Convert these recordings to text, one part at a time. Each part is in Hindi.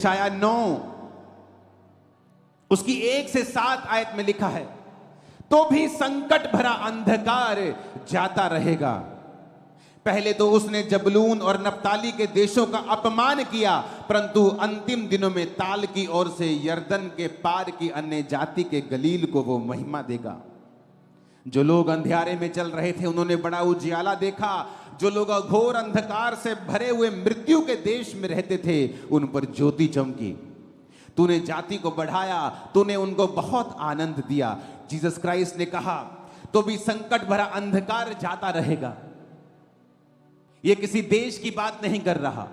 यशायाह 9 उसकी 1 से 7 आयत में लिखा है, तो भी संकट भरा अंधकार जाता रहेगा। पहले तो उसने जबलून और नप्ताली के देशों का अपमान किया, परंतु अंतिम दिनों में ताल की ओर से यरदन के पार की अन्य जाति के गलील को वो महिमा देगा। जो लोग अंधियारे में चल रहे थे उन्होंने बड़ा उजियाला देखा। जो लोग घोर अंधकार से भरे हुए मृत्यु के देश में रहते थे उन पर ज्योति चमकी। तूने जाति को बढ़ाया, तूने उनको बहुत आनंद दिया। जीसस क्राइस्ट ने कहा, तो भी संकट भरा अंधकार जाता रहेगा। यह किसी देश की बात नहीं कर रहा।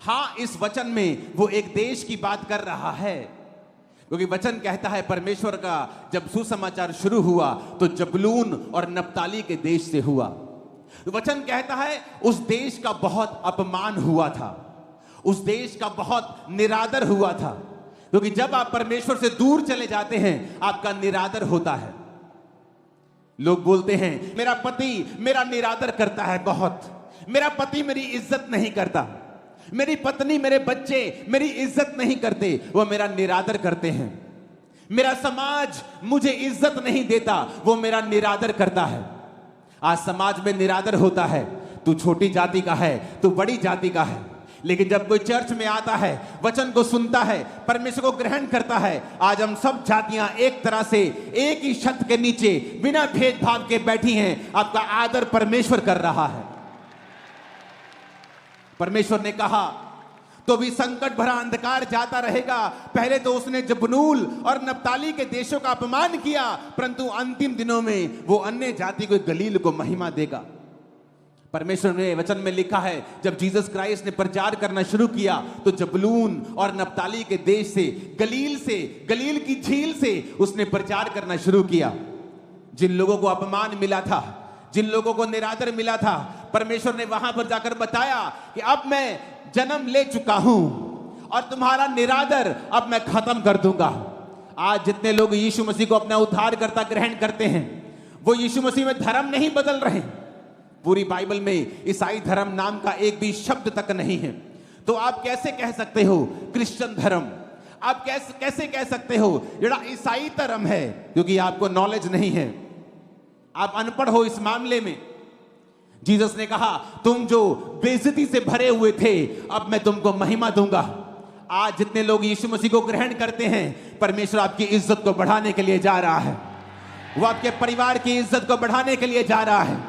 हां, इस वचन में वो एक देश की बात कर रहा है, क्योंकि वचन कहता है परमेश्वर का जब सुसमाचार शुरू हुआ तो जबलून और नप्ताली के देश से हुआ। वचन कहता है उस देश का बहुत अपमान हुआ था, उस देश का बहुत निरादर हुआ था, क्योंकि जब आप परमेश्वर से दूर चले जाते हैं आपका निरादर होता है। लोग बोलते हैं मेरा पति मेरा निरादर करता है बहुत, मेरा पति मेरी इज्जत नहीं करता, मेरी पत्नी मेरे बच्चे मेरी इज्जत नहीं करते, वो मेरा निरादर करते हैं, मेरा समाज मुझे इज्जत नहीं देता, वो मेरा निरादर करता है। आज समाज में निरादर होता है, तू छोटी जाति का है, तू बड़ी जाति का है, लेकिन जब कोई चर्च में आता है, वचन को सुनता है, परमेश्वर को ग्रहण करता है, आज हम सब जातियां एक तरह से एक ही छत के नीचे बिना भेदभाव के बैठी हैं। आपका आदर परमेश्वर कर रहा है। परमेश्वर ने कहा तो भी संकट भरा अंधकार जाता रहेगा। पहले तो उसने जबनूल और नप्ताली के देशों का अपमान किया, परंतु अंतिम दिनों में वो अन्य जाति को गलील को महिमा देगा। परमेश्वर ने वचन में लिखा है जब जीसस क्राइस्ट ने प्रचार करना शुरू किया तो जबलून और नप्ताली के देश से, गलील की झील से उसने प्रचार करना शुरू किया। जिन लोगों को अपमान मिला था, जिन लोगों को निरादर मिला था, परमेश्वर ने वहां पर जाकर बताया कि अब मैं जन्म ले चुका हूं और तुम्हारा निरादर अब मैं खत्म कर दूंगा। आज जितने लोग यीशु मसीह को अपना उद्धारकर्ता ग्रहण करते हैं वो यीशु मसीह में धर्म नहीं बदल रहे। पूरी बाइबल में ईसाई धर्म नाम का एक भी शब्द तक नहीं है। तो आप कैसे कह सकते हो क्रिश्चियन धर्म? आप कैसे कह सकते हो जड़ा ईसाई धर्म है? क्योंकि आपको नॉलेज नहीं है, आप अनपढ़ हो इस मामले में। जीसस ने कहा तुम जो बेइज्जती से भरे हुए थे अब मैं तुमको महिमा दूंगा। आज जितने लोग यीशु मसीह को ग्रहण करते हैं, परमेश्वर आपकी इज्जत को बढ़ाने के लिए जा रहा है। वो आपके परिवार की इज्जत को बढ़ाने के लिए जा रहा है।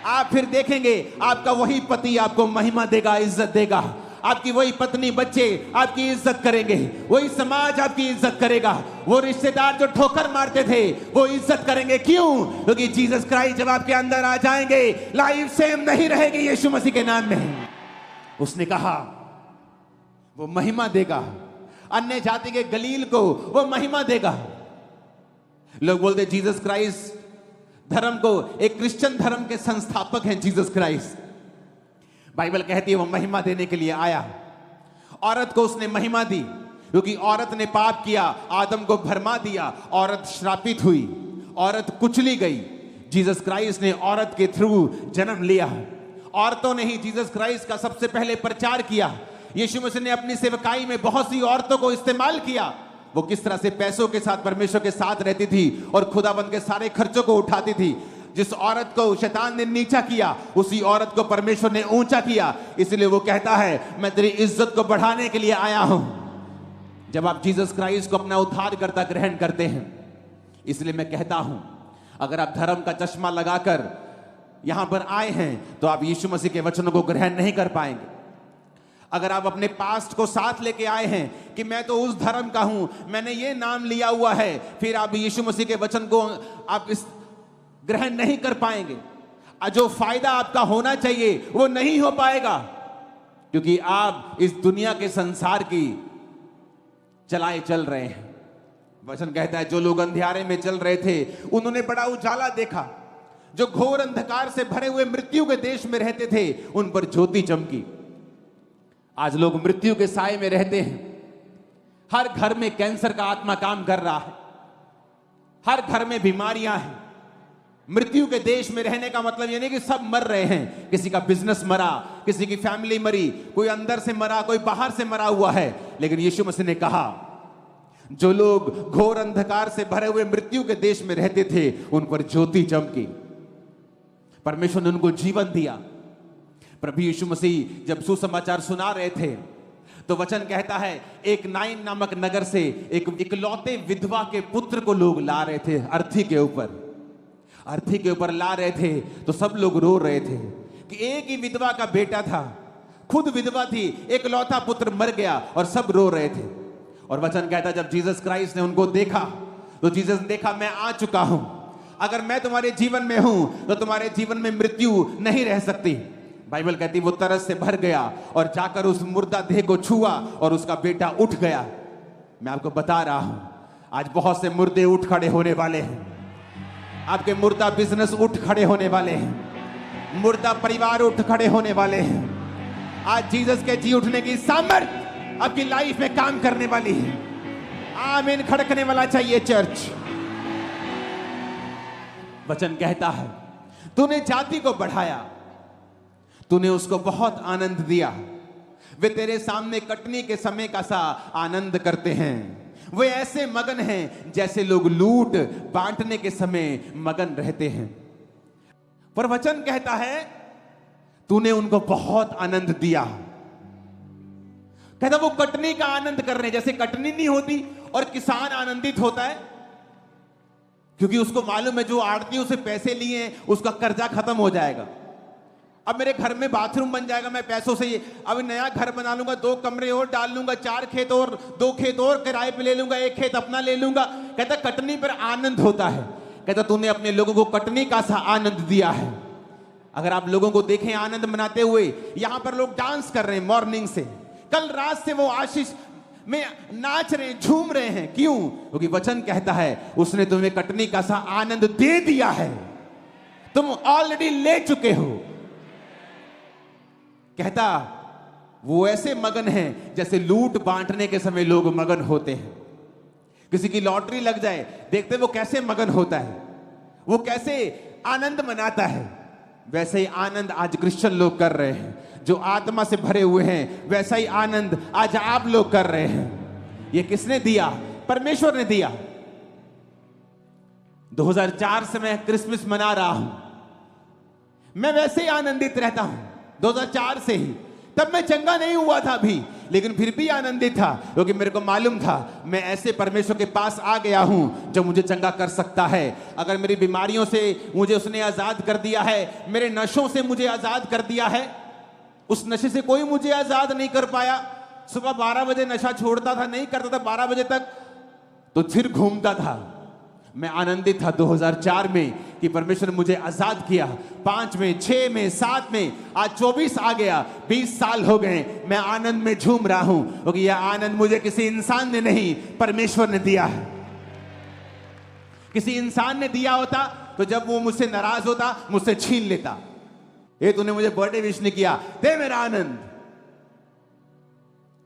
आप फिर देखेंगे आपका वही पति आपको महिमा देगा, इज्जत देगा। आपकी वही पत्नी बच्चे आपकी इज्जत करेंगे, वही समाज आपकी इज्जत करेगा। वो रिश्तेदार जो ठोकर मारते थे वो इज्जत करेंगे। क्यों? क्योंकि जीसस क्राइस्ट जब आपके अंदर आ जाएंगे लाइफ सेम नहीं रहेगी यीशु मसीह के नाम में। उसने कहा वो महिमा देगा, अन्य जाति के गलील को वो महिमा देगा। लोग बोलते जीसस क्राइस्ट धर्म को, एक क्रिश्चियन धर्म के संस्थापक हैं जीसस क्राइस्ट। बाइबल कहती है वो महिमा देने के लिए आया। औरत को उसने महिमा दी क्योंकि औरत ने पाप किया, आदम को भरमा दिया, औरत श्रापित हुई, औरत कुचली गई। जीसस क्राइस्ट ने औरत के थ्रू जन्म लिया। औरतों ने ही जीसस क्राइस्ट का सबसे पहले प्रचार किया। यीशु मसीह ने अपनी सेवकाई में बहुत सी औरतों को इस्तेमाल किया। वो किस तरह से पैसों के साथ परमेश्वर के साथ रहती थी और खुदाबंद के सारे खर्चों को उठाती थी। जिस औरत को शैतान ने नीचा किया उसी औरत को परमेश्वर ने ऊंचा किया। इसलिए वो कहता है मैं तेरी इज्जत को बढ़ाने के लिए आया हूं। जब आप जीसस क्राइस्ट को अपना उद्धारकर्ता ग्रहण करते हैं, इसलिए मैं कहता हूं अगर आप धर्म का चश्मा लगाकर यहां पर आए हैं तो आप यीशु मसीह के वचनों को ग्रहण नहीं कर पाएंगे। अगर आप अपने पास्ट को साथ लेके आए हैं कि मैं तो उस धर्म का हूं, मैंने ये नाम लिया हुआ है, फिर आप यीशु मसीह के वचन को आप इस ग्रहण नहीं कर पाएंगे। जो फायदा आपका होना चाहिए वो नहीं हो पाएगा, क्योंकि आप इस दुनिया के संसार की चलाए चल रहे हैं। वचन कहता है जो लोग अंधियारे में चल रहे थे उन्होंने बड़ा उजाला देखा। जो घोर अंधकार से भरे हुए मृत्यु के देश में रहते थे उन पर ज्योति चमकी। आज लोग मृत्यु के साए में रहते हैं। हर घर में कैंसर का आत्मा काम कर रहा है, हर घर में बीमारियां हैं। मृत्यु के देश में रहने का मतलब ये नहीं कि सब मर रहे हैं। किसी का बिजनेस मरा, किसी की फैमिली मरी, कोई अंदर से मरा, कोई बाहर से मरा हुआ है। लेकिन यीशु मसीह ने कहा जो लोग घोर अंधकार से भरे हुए मृत्यु के देश में रहते थे उन पर ज्योति चमकी, परमेश्वर ने उनको जीवन दिया। प्रभु यीशु मसीह जब सुसमाचार सुना रहे थे तो वचन कहता है एक नाइन नामक नगर से एक इकलौते विधवा के पुत्र को लोग ला रहे थे, अर्थी के ऊपर ला रहे थे। तो सब लोग रो रहे थे कि एक ही विधवा का बेटा था, खुद विधवा थी, इकलौता पुत्र मर गया और सब रो रहे थे। और वचन कहता जब जीसस क्राइस्ट ने उनको देखा तो जीसस ने देखा मैं आ चुका हूं, अगर मैं तुम्हारे जीवन में हूं तो तुम्हारे जीवन में मृत्यु नहीं रह सकती। बाइबल कहती वो तरस से भर गया और जाकर उस मुर्दा देह को छुआ और उसका बेटा उठ गया। मैं आपको बता रहा हूं आज बहुत से मुर्दे उठ खड़े होने वाले हैं, आपके मुर्दा बिजनेस उठ खड़े होने वाले हैं, मुर्दा परिवार उठ खड़े होने वाले हैं। आज जीसस के जी उठने की सामर्थ आपकी लाइफ में काम करने वाली है। आमीन खड़कने वाला चाहिए चर्च। वचन कहता है तूने जाति को बढ़ाया, तूने उसको बहुत आनंद दिया। वे तेरे सामने कटनी के समय का सा आनंद करते हैं, वे ऐसे मगन हैं जैसे लोग लूट बांटने के समय मगन रहते हैं। पर वचन कहता है तूने उनको बहुत आनंद दिया। कहता वो कटनी का आनंद कर रहे हैं, जैसे कटनी नहीं होती और किसान आनंदित होता है क्योंकि उसको मालूम है जो आड़ती उसे पैसे लिए उसका कर्जा खत्म हो जाएगा। अब मेरे घर में बाथरूम बन जाएगा, मैं पैसों से अब नया घर बना लूंगा, 2 कमरे और डाल लूंगा, 4 खेत और 2 खेत और किराए पे ले लूंगा, 1 खेत अपना ले लूंगा। कहता कटनी पर आनंद होता है। कहता तूने अपने लोगों को कटनी का सा आनंद दिया है। अगर आप लोगों को देखें आनंद मनाते हुए, यहां पर लोग डांस कर रहे हैं मॉर्निंग से, कल रात से वो आशीष में नाच रहे हैं, झूम रहे हैं। क्यों? क्योंकि वचन कहता है उसने तुम्हें कटनी का सा आनंद दे दिया है, तुम ऑलरेडी ले चुके हो। कहता वो ऐसे मगन हैं जैसे लूट बांटने के समय लोग मगन होते हैं। किसी की लॉटरी लग जाए, देखते वो कैसे मगन होता है, वो कैसे आनंद मनाता है। वैसे ही आनंद आज क्रिश्चियन लोग कर रहे हैं, जो आत्मा से भरे हुए हैं। वैसा ही आनंद आज आप लोग कर रहे हैं। ये किसने दिया? परमेश्वर ने दिया। 2004 से मैं क्रिसमस मना रहा हूं, मैं वैसे ही आनंदित रहता हूं 2004 से ही। तब मैं चंगा नहीं हुआ था अभी, लेकिन फिर भी आनंदित था क्योंकि मेरे को मालूम था मैं ऐसे परमेश्वर के पास आ गया हूं जो मुझे चंगा कर सकता है। अगर मेरी बीमारियों से मुझे उसने आजाद कर दिया है, मेरे नशों से मुझे आजाद कर दिया है, उस नशे से कोई मुझे आजाद नहीं कर पाया। सुबह 12 बजे नशा छोड़ता था, नहीं करता था 12 बजे तक, तो फिर घूमता था। मैं आनंदित था 2004 में कि परमेश्वर ने मुझे आजाद किया। 5 में, 6 में, 7 में, आज 24 आ गया, 20 साल हो गए, मैं आनंद में झूम रहा हूं क्योंकि यह आनंद मुझे किसी इंसान ने नहीं, परमेश्वर ने दिया है। किसी इंसान ने दिया होता तो जब वो मुझसे नाराज होता मुझसे छीन लेता। ये तूने मुझे बर्थडे विश नहीं किया, दे मेरा आनंद,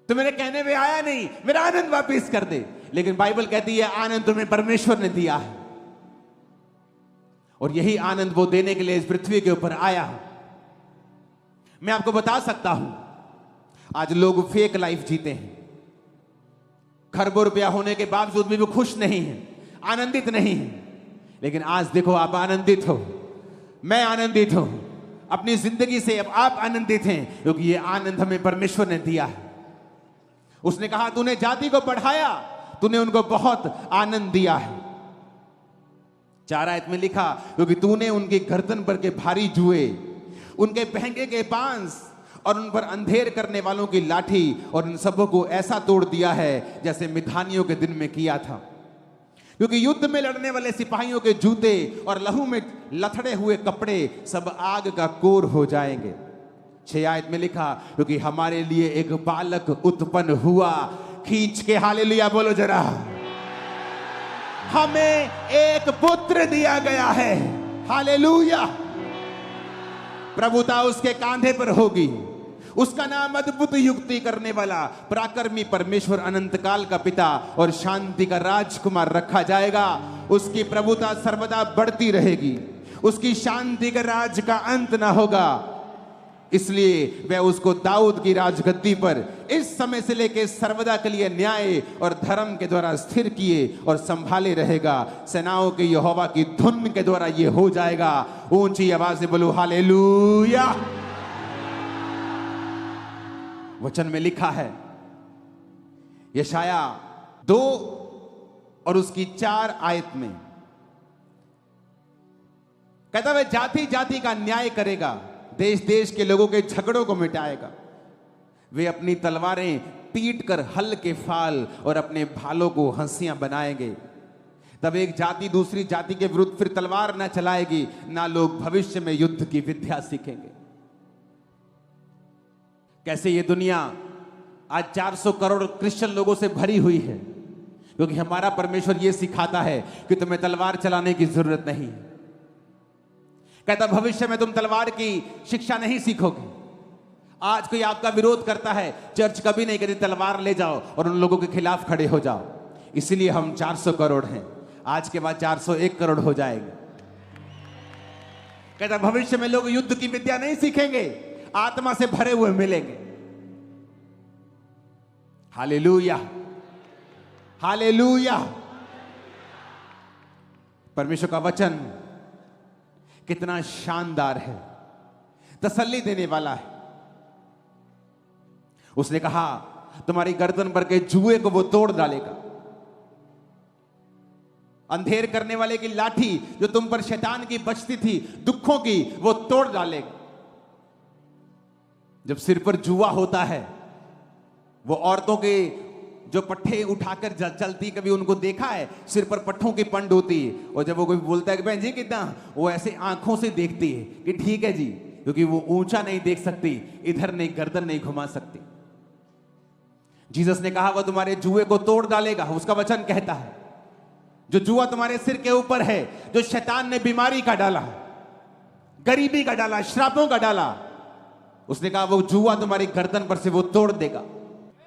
तो मेरे कहने में आया नहीं, मेरा आनंद वापस कर दे। लेकिन बाइबल कहती है आनंद तुम्हें परमेश्वर ने दिया है, और यही आनंद वो देने के लिए इस पृथ्वी के ऊपर आया। मैं आपको बता सकता हूं आज लोग फेक लाइफ जीते हैं, खरबों रुपया होने के बावजूद भी वो खुश नहीं है, आनंदित नहीं है। लेकिन आज देखो आप आनंदित हो, मैं आनंदित हूं अपनी जिंदगी से। अब आप आनंदित हैं क्योंकि ये आनंद हमें परमेश्वर ने दिया है। उसने कहा तूने जाति को बढ़ाया, तूने उनको बहुत आनंद दिया है। 4 आयत में लिखा क्योंकि तूने उनकी गर्दन पर के भारी जुए, उनके पहंगे के बांस और उन पर अंधेर करने वालों की लाठी और उन सबों को ऐसा तोड़ दिया है जैसे मिधानियों के दिन में किया था। क्योंकि युद्ध में लड़ने वाले सिपाहियों के जूते और लहू में लथड़े हुए कपड़े सब आग का कोर हो जाएंगे। 6 आयत में लिखा क्योंकि हमारे लिए एक बालक उत्पन्न हुआ। खींच के हालेलुया बोलो जरा। हमें एक पुत्र दिया गया है, हालेलुया। प्रभुता उसके कांधे पर होगी, उसका नाम अद्भुत युक्ति करने वाला, पराक्रमी परमेश्वर, अनंत काल का पिता और शांति का राजकुमार रखा जाएगा। उसकी प्रभुता सर्वदा बढ़ती रहेगी, उसकी शांति का राज का अंत ना होगा। इसलिए वह उसको दाऊद की राजगद्दी पर इस समय से लेकर सर्वदा के लिए न्याय और धर्म के द्वारा स्थिर किए और संभाले रहेगा। सेनाओं के यहोवा की धुन के द्वारा ये हो जाएगा। ऊंची आवाज से बोलो हालेलुया। वचन में लिखा है, यशाया 2 और उसकी 4 आयत में कहता है, वह जाति जाति का न्याय करेगा, देश देश के लोगों के झगड़ों को मिटाएगा। वे अपनी तलवारें पीट कर हल के फाल और अपने भालों को हंसियां बनाएंगे। तब एक जाति दूसरी जाति के विरुद्ध फिर तलवार ना चलाएगी, ना लोग भविष्य में युद्ध की विद्या सीखेंगे। कैसे ये दुनिया आज 400 करोड़ क्रिश्चियन लोगों से भरी हुई है, क्योंकि हमारा परमेश्वर ये सिखाता है कि तुम्हें तलवार चलाने की जरूरत नहीं। कहता भविष्य में तुम तलवार की शिक्षा नहीं सीखोगे। आज कोई आपका विरोध करता है, चर्च कभी नहीं कहती तलवार ले जाओ और उन लोगों के खिलाफ खड़े हो जाओ। इसीलिए हम 400 करोड़ हैं, आज के बाद 401 करोड़ हो जाएंगे। कहता भविष्य में लोग युद्ध की विद्या नहीं सीखेंगे, आत्मा से भरे हुए मिलेंगे। Hallelujah, hallelujah. परमेश्वर का वचन कितना शानदार है, तसल्ली देने वाला है। उसने कहा तुम्हारी गर्दन पर के जुए को वो तोड़ डालेगा। अंधेर करने वाले की लाठी जो तुम पर शैतान की बचती थी दुखों की, वो तोड़ डालेगा। जब सिर पर जुआ होता है, वो औरतों के जो पट्टे उठाकर चलती, कभी उनको देखा है? सिर पर पट्टों की पंड होती है, और जब वो कोई बोलता है कि बहन जी कितना, वो ऐसे आंखों से देखती है कि ठीक है जी, क्योंकि वो ऊंचा नहीं देख सकती, इधर नहीं, गर्दन नहीं घुमा सकती। जीसस ने कहा वह तुम्हारे जुए को तोड़ डालेगा। उसका वचन कहता है जो जुआ तुम्हारे सिर के ऊपर है, जो शैतान ने बीमारी का डाला, गरीबी का डाला, श्रापों का डाला, उसने कहा वो जुआ तुम्हारी गर्दन पर से वो तोड़ देगा।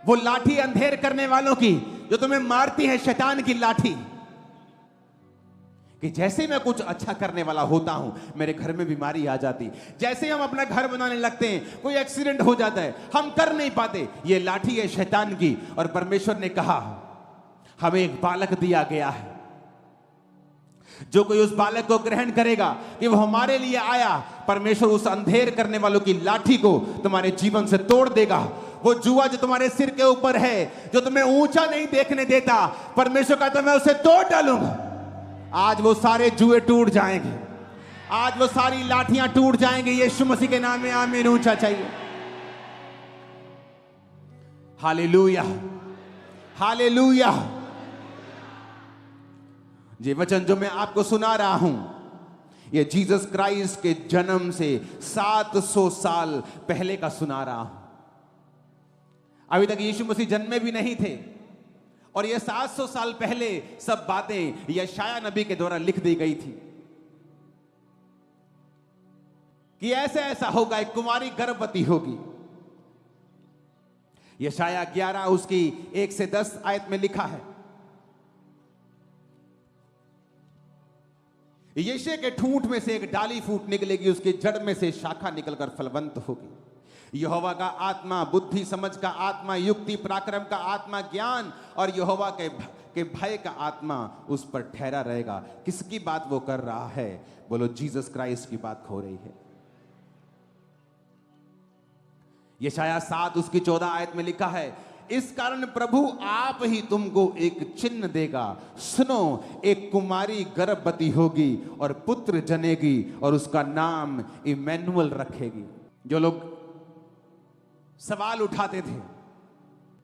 वो लाठी अंधेर करने वालों की जो तुम्हें मारती है, शैतान की लाठी, कि जैसे मैं कुछ अच्छा करने वाला होता हूं मेरे घर में बीमारी आ जाती। जैसे हम अपना घर बनाने लगते हैं, कोई एक्सीडेंट हो जाता है, हम कर नहीं पाते, ये लाठी है शैतान की। और परमेश्वर ने कहा हमें एक बालक दिया गया है, जो कोई उस बालक को ग्रहण करेगा कि वो हमारे लिए आया, परमेश्वर उस अंधेर करने वालों की लाठी को तुम्हारे जीवन से तोड़ देगा। वो जुआ जो तुम्हारे सिर के ऊपर है, जो तुम्हें ऊंचा नहीं देखने देता, परमेश्वर कहता मैं उसे तोड़ डालूंगा। आज वो सारे जुए टूट जाएंगे, आज वो सारी लाठियां टूट जाएंगी। यीशु मसीह के नाम में आमीन। ऊंचा चाहिए। Hallelujah, hallelujah. ये वचन जो मैं आपको सुना रहा हूं, ये जीसस क्राइस्ट के जन्म से 700 साल पहले का सुना रहा हूं। अभी तक यीशु मसीह जन्मे भी नहीं थे, और ये 700 साल पहले सब बातें यशाया नबी के द्वारा लिख दी गई थी कि ऐसा ऐसा होगा, एक कुमारी गर्भवती होगी। यशाया 11 उसकी 1 से 10 आयत में लिखा है, यीशे के ठूंठ में से एक डाली फूट निकलेगी, उसके जड़ में से शाखा निकलकर फलवंत होगी। यहोवा का आत्मा बुद्धि समझ का आत्मा, युक्ति पराक्रम का आत्मा, ज्ञान और यहोवा के भय का आत्मा उस पर ठहरा रहेगा। किसकी बात वो कर रहा है? बोलो जीसस क्राइस्ट की बात हो रही है। यशाया 7 उसकी 14 आयत में लिखा है, इस कारण प्रभु आप ही तुमको एक चिन्ह देगा, सुनो एक कुमारी गर्भवती होगी और पुत्र जनेगी और उसका नाम इमैनुअल रखेगी। जो लोग सवाल उठाते थे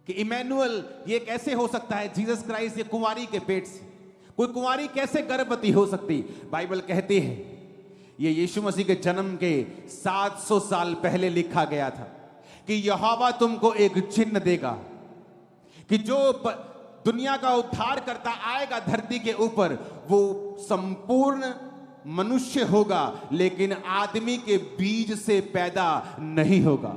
कि इमैनुअल ये कैसे हो सकता है, जीसस क्राइस्ट ये कुंवारी के पेट से, कोई कुंवारी कैसे गर्भवती हो सकती? बाइबल कहती है ये यीशु मसीह के जन्म के 700 साल पहले लिखा गया था कि यहोवा तुमको एक चिन्ह देगा कि जो दुनिया का उद्धार करता आएगा धरती के ऊपर, वो संपूर्ण मनुष्य होगा, लेकिन आदमी के बीज से पैदा नहीं होगा।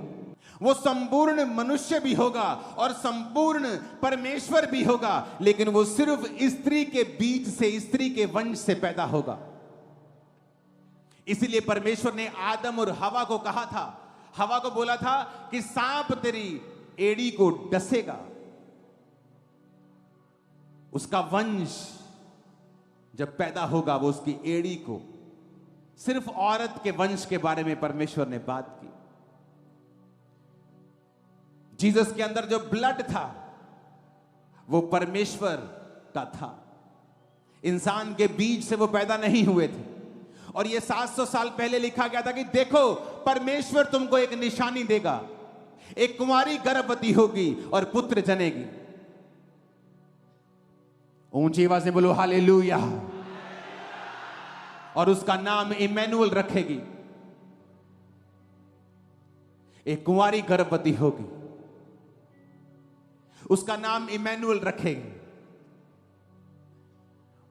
वो संपूर्ण मनुष्य भी होगा और संपूर्ण परमेश्वर भी होगा, लेकिन वो सिर्फ स्त्री के बीज से, स्त्री के वंश से पैदा होगा। इसीलिए परमेश्वर ने आदम और हवा को कहा था, हवा को बोला था कि सांप तेरी एड़ी को डसेगा। उसका वंश जब पैदा होगा वो उसकी एड़ी को, सिर्फ औरत के वंश के बारे में परमेश्वर ने बात की। जीसस के अंदर जो ब्लड था वो परमेश्वर का था, इंसान के बीज से वो पैदा नहीं हुए थे। और ये 700 साल पहले लिखा गया था कि देखो परमेश्वर तुमको एक निशानी देगा, एक कुंवारी गर्भवती होगी और पुत्र जनेगी। ऊंची आवाज में बोलो हालेलुया। और उसका नाम इमैनुअल रखेगी। एक कुंवारी गर्भवती होगी, उसका नाम इमैनुअल रखेगी।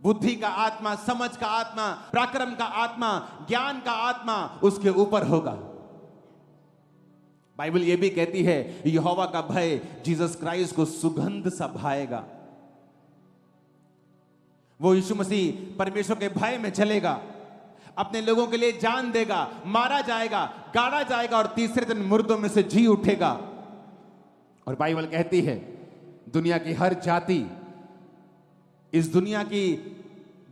बुद्धि का आत्मा, समझ का आत्मा, पराक्रम का आत्मा, ज्ञान का आत्मा उसके ऊपर होगा। बाइबल यह भी कहती है यहोवा का भय जीसस क्राइस्ट को सुगंध सा भाएगा। वो यीशु मसीह परमेश्वर के भय में चलेगा, अपने लोगों के लिए जान देगा, मारा जाएगा, गाड़ा जाएगा और तीसरे दिन मुर्दों में से जी उठेगा। और बाइबल कहती है दुनिया की हर जाति, इस दुनिया की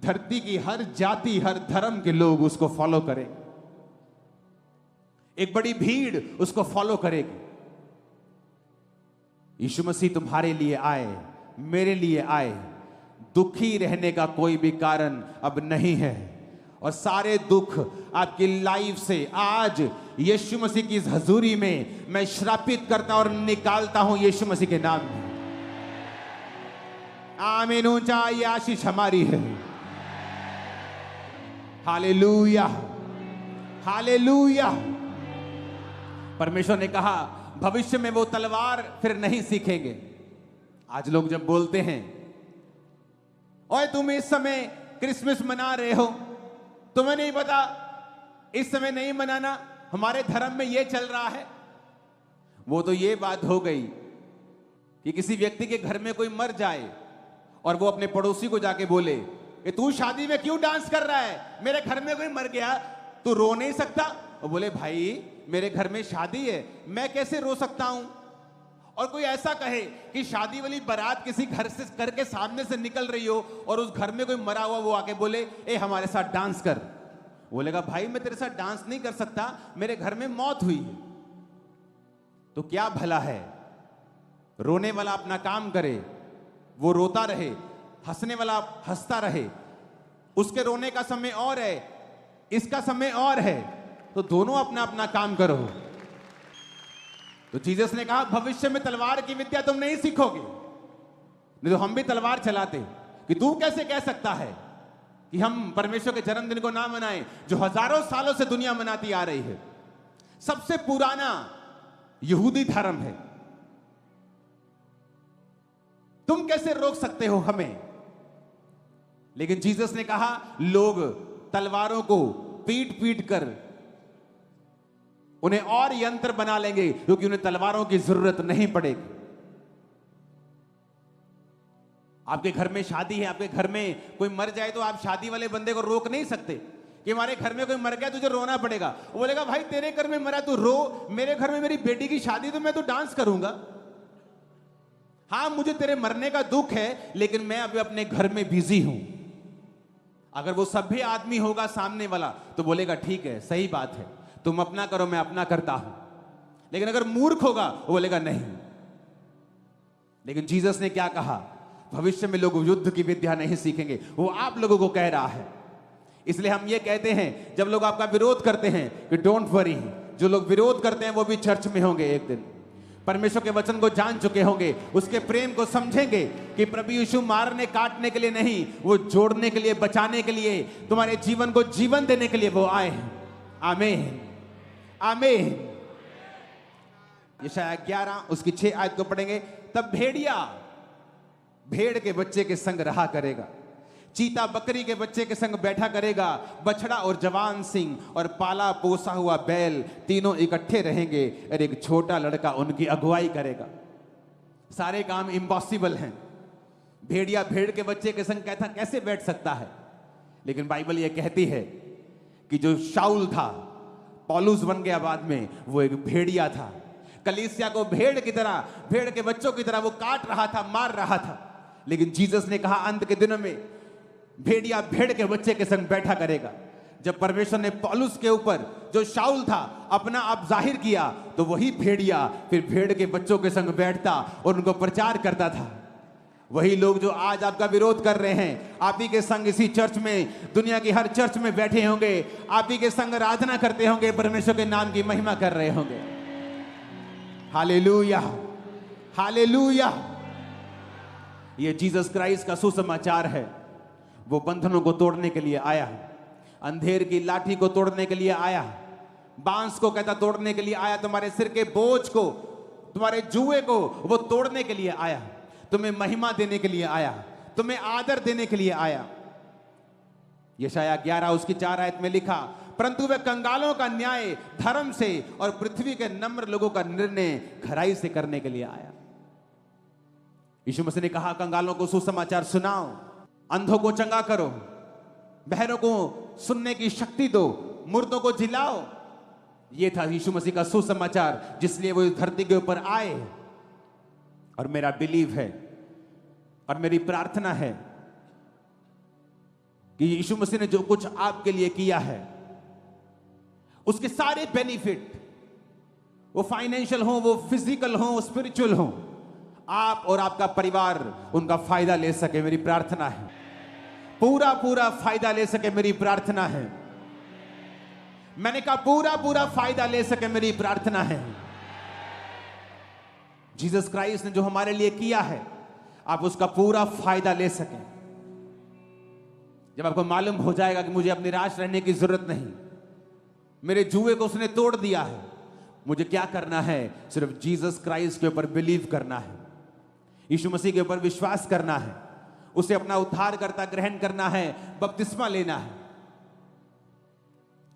धरती की हर जाति, हर धर्म के लोग उसको फॉलो करें। एक बड़ी भीड़ उसको फॉलो करेगी। यीशु मसीह तुम्हारे लिए आए, मेरे लिए आए। दुखी रहने का कोई भी कारण अब नहीं है। और सारे दुख आपकी लाइफ से आज यीशु मसीह की इस हजूरी में मैं श्रापित करता और निकालता हूं यीशु मसीह के नाम में। आमीन। ऊंचा ये आशीष हमारी है। Hallelujah, hallelujah. परमेश्वर ने कहा भविष्य में वो तलवार फिर नहीं सीखेंगे। आज लोग जब बोलते हैं ओए तुम इस समय क्रिसमस मना रहे हो, तुम्हें नहीं पता इस समय नहीं मनाना, हमारे धर्म में ये चल रहा है। वो तो ये बात हो गई कि किसी व्यक्ति के घर में कोई मर जाए और वो अपने पड़ोसी को जाके बोले कि तू शादी में क्यों डांस कर रहा है, मेरे घर में कोई मर गया, तू रो नहीं सकता। वो बोले भाई मेरे घर में शादी है, मैं कैसे रो सकता हूं। और कोई ऐसा कहे कि शादी वाली बारात किसी घर से करके सामने से निकल रही हो और उस घर में कोई मरा हुआ, वो आके बोले ए हमारे साथ डांस कर। बोलेगा भाई मैं तेरे साथ डांस नहीं कर सकता, मेरे घर में मौत हुई है। तो क्या भला है, रोने वाला अपना काम करे, वो रोता रहे, हंसने वाला हंसता रहे। उसके रोने का समय और है, इसका समय और है, तो दोनों अपना अपना काम करो। तो जीसस ने कहा भविष्य में तलवार की विद्या तुम नहीं सीखोगे। नहीं तो हम भी तलवार चलाते कि तू कैसे कह सकता है कि हम परमेश्वर के जन्मदिन को ना मनाएं जो हजारों सालों से दुनिया मनाती आ रही है। सबसे पुराना यहूदी धर्म है, तुम कैसे रोक सकते हो हमें। लेकिन जीसस ने कहा लोग तलवारों को पीट पीट कर उन्हें और यंत्र बना लेंगे क्योंकि उन्हें तलवारों की जरूरत नहीं पड़ेगी। आपके घर में शादी है, आपके घर में कोई मर जाए तो आप शादी वाले बंदे को रोक नहीं सकते कि हमारे घर में कोई मर गया तुझे रोना पड़ेगा। वो बोलेगा भाई तेरे घर में मरा तू रो, मेरे घर में मेरी बेटी की शादी तो मैं तो डांस करूंगा। हाँ मुझे तेरे मरने का दुख है लेकिन मैं अभी अपने घर में बिजी हूं। अगर वो सभ्य आदमी होगा सामने वाला तो बोलेगा ठीक है सही बात है, तुम अपना करो मैं अपना करता हूं। लेकिन अगर मूर्ख होगा वो बोलेगा नहीं। लेकिन जीसस ने क्या कहा, भविष्य में लोग युद्ध की विद्या नहीं सीखेंगे, वो आप लोगों को कह रहा है। इसलिए हम ये कहते हैं जब लोग आपका विरोध करते हैं कि डोंट वरी, जो लोग विरोध करते हैं वो भी चर्च में होंगे एक दिन, परमेश्वर के वचन को जान चुके होंगे, उसके प्रेम को समझेंगे कि प्रभु यीशु मारने काटने के लिए नहीं, वो जोड़ने के लिए, बचाने के लिए, तुम्हारे जीवन को जीवन देने के लिए वो आए हैं। आमीन, आमीन। यशायाह 11 उसकी 6 आयत को पढ़ेंगे। तब भेड़िया भेड़ के बच्चे के संग रहा करेगा, चीता बकरी के बच्चे के संग बैठा करेगा, बछड़ा और जवान सिंह और पाला पोसा हुआ बैल तीनों इकट्ठे रहेंगे और एक छोटा लड़का उनकी अगुवाई करेगा। सारे काम इम्पॉसिबल हैं। भेड़िया भेड़ के बच्चे के संग कैसा कैसे बैठ सकता है। लेकिन बाइबल यह कहती है कि जो शाऊल था, पौलुस बन गया बाद में, वो एक भेड़िया था। कलीसिया को भेड़ की तरह, भेड़ के बच्चों की तरह वो काट रहा था, मार रहा था। लेकिन जीसस ने कहा अंत के दिनों में भेड़िया भेड़ के बच्चे के संग बैठा करेगा। जब परमेश्वर ने पौलुस के ऊपर जो शाऊल था अपना आप जाहिर किया, तो वही भेड़िया फिर भेड़ के बच्चों के संग बैठता और उनको प्रचार करता था। वही लोग जो आज आपका विरोध कर रहे हैं, आप ही के संग इसी चर्च में, दुनिया की हर चर्च में बैठे होंगे, आप ही के संग आराधना करते होंगे, परमेश्वर के नाम की महिमा कर रहे होंगे। Hallelujah, hallelujah. ये जीसस क्राइस्ट का सुसमाचार है। वो बंधनों को तोड़ने के लिए आया, अंधेर की लाठी को तोड़ने के लिए आया, बांस को कहता तोड़ने के लिए आया, तुम्हारे सिर के बोझ को, तुम्हारे जुए को वो तोड़ने के लिए आया, तुम्हें महिमा देने के लिए आया, तुम्हें आदर देने के लिए आया। यशायाह 11 उसकी 4 आयत में लिखा, परंतु वह कंगालों का न्याय धर्म से और पृथ्वी के नम्र लोगों का निर्णय खराई से करने के लिए आया। यीशु मसीह ने कहा कंगालों को सुसमाचार सुनाओ, अंधों को चंगा करो, बहरों को सुनने की शक्ति दो, मुर्दों को जिलाओ। यह था यीशु मसीह का सुसमाचार, जिसलिए वो इस धरती के ऊपर आए। और मेरा बिलीव है और मेरी प्रार्थना है कि यीशु मसीह ने जो कुछ आपके लिए किया है, उसके सारे बेनिफिट, वो फाइनेंशियल हो, वो फिजिकल हो, स्पिरिचुअल हो, आप और आपका परिवार उनका फायदा ले सके। मेरी प्रार्थना है पूरा पूरा फायदा ले सके। मेरी प्रार्थना है, मैंने कहा पूरा पूरा फायदा ले सके। मेरी प्रार्थना है जीसस क्राइस्ट ने जो हमारे लिए किया है, आप उसका पूरा फायदा ले सकें। जब आपको मालूम हो जाएगा कि मुझे अब निराश रहने की जरूरत नहीं, मेरे जुए को उसने तोड़ दिया है, मुझे क्या करना है? सिर्फ जीसस क्राइस्ट के ऊपर बिलीव करना है, यीशु मसीह के ऊपर विश्वास करना है, उसे अपना उद्धारकर्ता ग्रहण करना है, बपतिस्मा लेना है।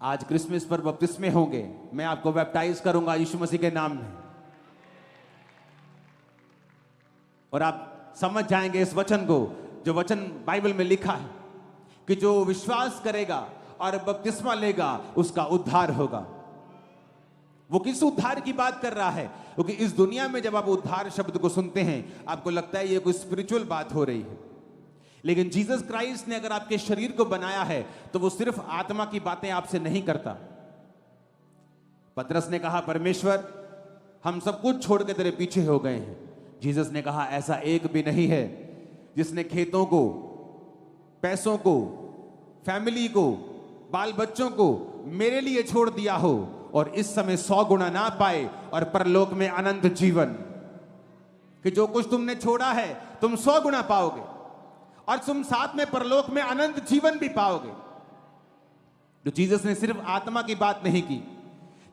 आज क्रिसमस पर बपतिस्मे होंगे, मैं आपको बैप्टाइज करूंगा यीशु मसीह के नाम में, और आप समझ जाएंगे इस वचन को, जो वचन बाइबल में लिखा है कि जो विश्वास करेगा और बपतिस्मा लेगा उसका उद्धार होगा। वो किस उद्धार की बात कर रहा है? क्योंकि इस दुनिया में जब आप उद्धार शब्द को सुनते हैं, आपको लगता है ये कोई स्पिरिचुअल बात हो रही है। लेकिन जीसस क्राइस्ट ने अगर आपके शरीर को बनाया है, तो वो सिर्फ आत्मा की बातें आपसे नहीं करता। पतरस ने कहा, परमेश्वर हम सब कुछ छोड़ के तेरे पीछे हो गए हैं। जीसस ने कहा, ऐसा एक भी नहीं है जिसने खेतों को, पैसों को, फैमिली को, बाल बच्चों को मेरे लिए छोड़ दिया हो और इस समय 100 गुना ना पाए और परलोक में अनंत जीवन। कि जो कुछ तुमने छोड़ा है तुम 100 गुना पाओगे और तुम साथ में परलोक में अनंत जीवन भी पाओगे। तो जीसस ने सिर्फ आत्मा की बात नहीं की।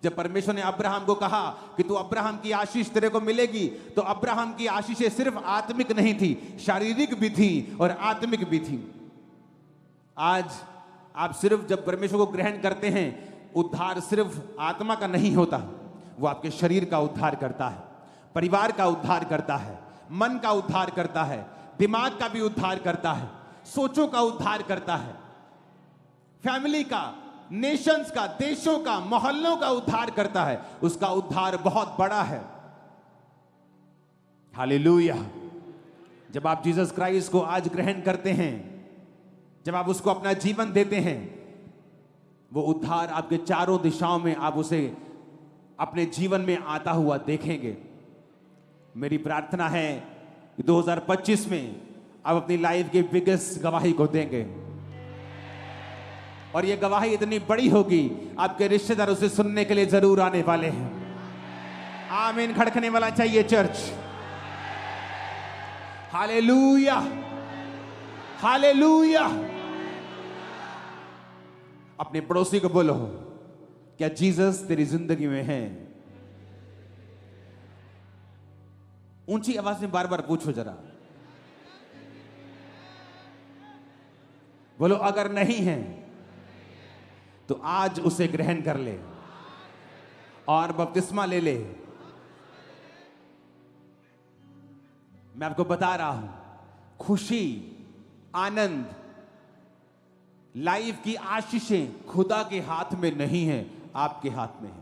जब परमेश्वर ने अब्राहम को कहा कि तू अब्राहम की आशीष तेरे को मिलेगी, तो अब्राहम की आशीषें सिर्फ आत्मिक नहीं थी, शारीरिक भी थी और आत्मिक भी थी। आज आप सिर्फ जब परमेश्वर को ग्रहण करते हैं, उद्धार सिर्फ आत्मा का नहीं होता, वो आपके शरीर का उद्धार करता है, परिवार का उद्धार करता है, मन का उद्धार करता है, दिमाग का भी उद्धार करता है, सोचों का उद्धार करता है, फैमिली का, नेशंस का, देशों का, मोहल्लों का उद्धार करता है। उसका उद्धार बहुत बड़ा है। हालेलुया। जब आप जीसस क्राइस्ट को आज ग्रहण करते हैं, जब आप उसको अपना जीवन देते हैं, वो उद्धार आपके चारों दिशाओं में आप उसे अपने जीवन में आता हुआ देखेंगे। मेरी प्रार्थना है कि 2025 में आप अपनी लाइफ की बिगेस्ट गवाही को देंगे, और ये गवाही इतनी बड़ी होगी, आपके रिश्तेदार उसे सुनने के लिए जरूर आने वाले हैं। आमीन खड़कने वाला चाहिए चर्च। Hallelujah, hallelujah. अपने पड़ोसी को बोलो, क्या जीसस तेरी जिंदगी में है? ऊंची आवाज में बार बार पूछो जरा। बोलो, अगर नहीं है तो आज उसे ग्रहण कर ले और बपतिस्मा ले ले। मैं आपको बता रहा हूं, खुशी, आनंद, लाइफ की आशीषें खुदा के हाथ में नहीं है, आपके हाथ में है।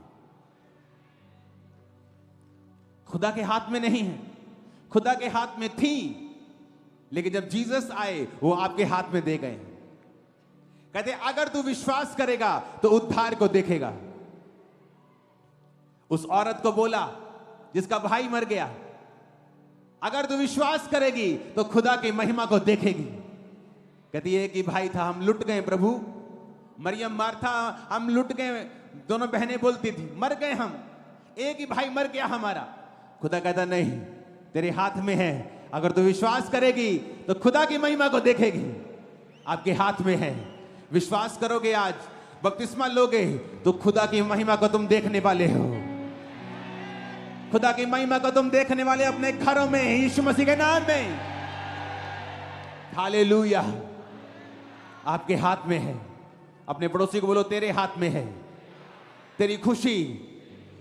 खुदा के हाथ में नहीं है, खुदा के हाथ में थी, लेकिन जब जीसस आए वो आपके हाथ में दे गए। कहते अगर तू विश्वास करेगा तो उद्धार को देखेगा। उस औरत को बोला जिसका भाई मर गया, अगर तू विश्वास करेगी तो खुदा की महिमा को देखेगी। कहती है कि भाई था, हम लुट गए प्रभु। मरियम मार्था, हम लुट गए। दोनों बहनें बोलती थी मर गए हम, एक ही भाई मर गया हमारा। खुदा कहता नहीं, तेरे हाथ में है। अगर तू विश्वास करेगी तो खुदा की महिमा को देखेगी। आपके हाथ में है। विश्वास करोगे, आज बपतिस्मा लोगे तो खुदा की महिमा को तुम देखने वाले हो। खुदा की महिमा को तुम देखने वाले अपने घरों में, यीशु मसीह के नाम में। हालेलुया। आपके हाथ में है। अपने पड़ोसी को बोलो तेरे हाथ में है। तेरी खुशी,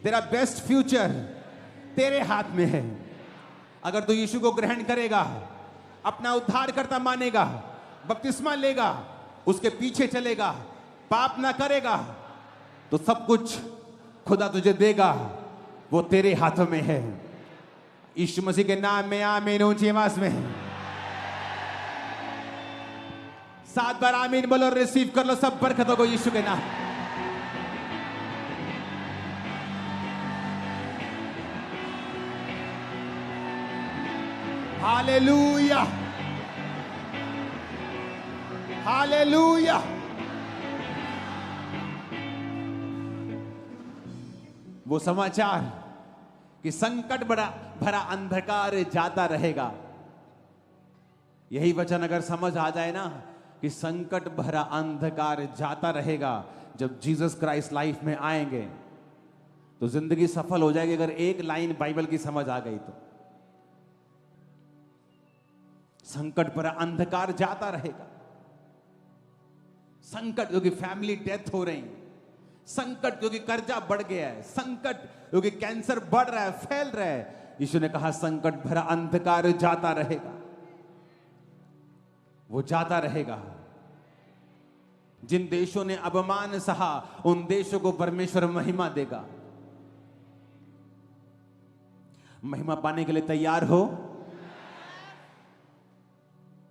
तेरा बेस्ट फ्यूचर तेरे हाथ में है। अगर तू यीशु को ग्रहण करेगा, अपना उद्धार करता मानेगा, बपतिस्मा लेगा, उसके पीछे चलेगा, पाप ना करेगा, तो सब कुछ खुदा तुझे देगा। वो तेरे हाथों में है। यीशु मसीह के नाम में आमीन। ऊंची आवाज में 7 बार आमीन बोलो, रिसीव कर लो सब बरकतों को यीशु के नाम। Hallelujah, hallelujah. वो समाचार कि संकट भरा अंधकार जाता रहेगा, यही वचन अगर समझ आ जाए ना कि संकट भरा अंधकार जाता रहेगा, जब जीसस क्राइस्ट लाइफ में आएंगे तो जिंदगी सफल हो जाएगी। अगर एक लाइन बाइबल की समझ आ गई तो संकट भरा अंधकार जाता रहेगा। संकट क्योंकि फैमिली डेथ हो रही, संकट क्योंकि कर्जा बढ़ गया है, संकट क्योंकि कैंसर बढ़ रहा है, फैल रहा है। यीशु ने कहा संकट भरा अंधकार जाता रहेगा, वो जाता रहेगा। जिन देशों ने अपमान सहा, उन देशों को परमेश्वर महिमा देगा। महिमा पाने के लिए तैयार हो?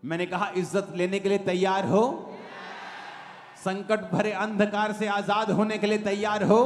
मैंने कहा इज्जत लेने के लिए तैयार हो? संकट भरे अंधकार से आजाद होने के लिए तैयार हो?